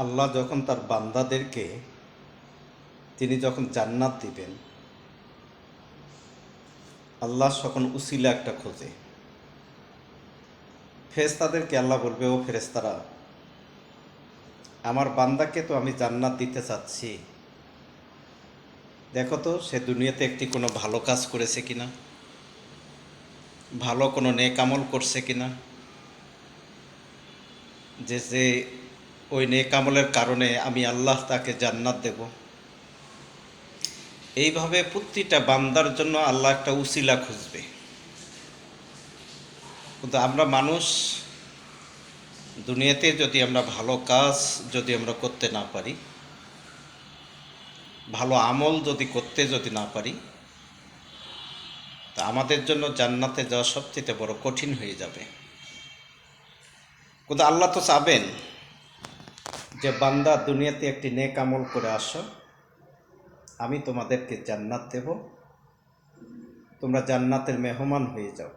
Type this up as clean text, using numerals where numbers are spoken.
আল্লাহ যখন তার বান্দাদেরকে তিনি যখন জান্নাত দিবেন, আল্লাহ তখন উসিলা একটা খোঁজে। ফেরেশতাদেরকে আল্লাহ বলবে, ও ফেরেশতারা, আমার বান্দাকে তো আমি জান্নাত দিতে চাচ্ছি, দেখো তো সে দুনিয়াতে একটি কোনো ভালো কাজ করেছে কিনা, ভালো কোনো নেক আমল করছে কিনা, যে যে ওই নেক আমলের কারণে আমি আল্লাহ তাকে জান্নাত দেব। এইভাবে প্রতিটা বান্দার জন্য আল্লাহ একটা উসিলা খুঁজবে। কিন্তু আমরা মানুষ, দুনিয়াতে যদি আমরা ভালো কাজ যদি আমরা করতে না পারি, ভালো আমল যদি না পারি, তা আমাদের জন্য জান্নাতে যাওয়া সবচেয়ে বড় কঠিন হয়ে যাবে। কিন্তু আল্লাহ তো চাবেন যে বান্দা দুনিয়াতে একটি নেক আমল করে আসো, আমি তোমাদেরকে জান্নাত দেব, তোমরা জান্নাতের মেহমান হয়ে যাও।